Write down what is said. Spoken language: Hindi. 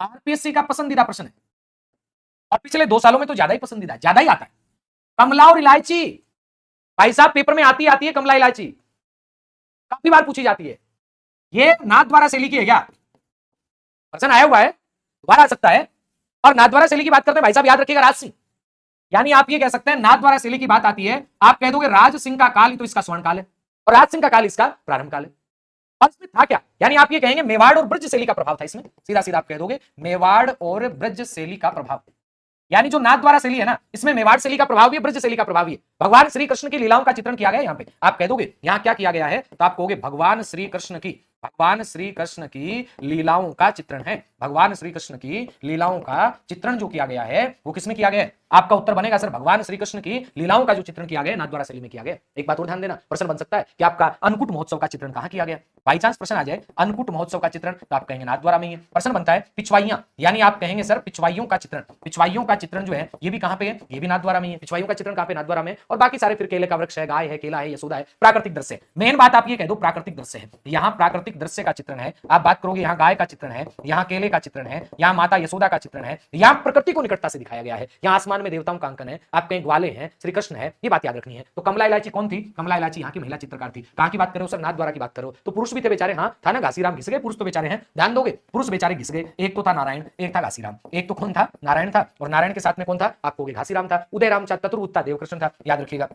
आरपीएससी का पसंदीदा प्रश्न है और पिछले 2 सालों में तो ज्यादा ही पसंदीदा, ज्यादा ही आता है। कमला और इलायची, भाई साहब पेपर में आती है कमला इलायची, काफी बार पूछी जाती है। ये नाथद्वारा शैली की है क्या? प्रश्न आया हुआ है, दोबारा आ सकता है। और नाथद्वारा शैली की बात करते हैं भाई साहब, याद रखिएगा राज सिंह, यानी आप ये कह सकते हैं नाथद्वारा शैली की बात आती है, आप कह दोगे राज सिंह का काल ही तो इसका स्वर्ण काल है और राज सिंह का काल इसका प्रारंभ काल है। और इसमें था क्या, यानी आप ये कहेंगे मेवाड़ और ब्रज शैली का प्रभाव था इसमें, सीधा सीधा आप कह दोगे मेवाड़ और ब्रज शैली का प्रभाव। यानी जो नाथद्वारा शैली है ना, इसमें मेवाड़ शैली का प्रभाव भी है, ब्रज शैली का प्रभाव भी है। भगवान श्री कृष्ण की लीलाओं का चित्रण किया गया यहाँ पे, आप कह दोगे यहाँ क्या किया गया है, तो आप कहोगे भगवान श्री कृष्ण की लीलाओं का चित्रण है। भगवान श्री कृष्ण की लीलाओं का चित्रण जो किया गया है वो किसमें किया गया है? आपका उत्तर बनेगा सर भगवान श्री कृष्ण की लीलाओं का जो चित्रण किया गया नाथद्वारा शैली में किया गया। एक बात और ध्यान देना, प्रश्न बन सकता है कि आपका अन्नकूट महोत्सव का चित्रण कहां किया गया। बाई चांस प्रश्न आ जाए अन्नकूट महोत्सव का चित्रण, तो आप कहेंगे नाथद्वारा में ही है। प्रश्न बनता है पिछवाइयां, यानी आप कहेंगे सर पिछवाइयों का चित्रण, पिछवाइयों का चित्रण जो है ये भी कहां पे है? ये भी नाथद्वारा में ही है। पिछवाइयों का चित्रण कहां पे? नाथद्वारा में। और बाकी सारे फिर केले का वृक्ष है, गाय है, केला है, यशोदा है, प्राकृतिक दृश्य। मेन बात आप ये कह दो प्राकृतिक दृश्य है, यहाँ प्राकृतिक दृश्य का चित्रण है। आप बात करोगे यहाँ गाय का चित्रण है, यहाँ केले का चित्रण है, यहाँ माता यशोदा का चित्रण है, यहाँ प्रकृति को निकटता से दिखाया गया है, यहाँ आसमान में देवताओं का अंकन है, आप कहीं ग्वाले हैं, श्री कृष्ण है, ये बात याद रखनी है। तो कमला इलायची कौन थी? कमला इलायची यहाँ की महिला चित्रकार थी। कहाँ की बात करो सर? नाथद्वारा की बात करो। तो पुरुष भी थे बेचारे, हाँ था ना, घासीराम घिस गए, पुरुष तो बेचारे हैं, ध्यान दोगे, पुरुष बेचारे घिस गए। एक तो था नारायण, एक था घासीराम। एक तो कौन था? नारायण था, और नारायण के साथ में कौन था? आप कहोगे घासीराम था। उदयराम चतुर्वुत था, देवकृष्ण था, याद रखिएगा।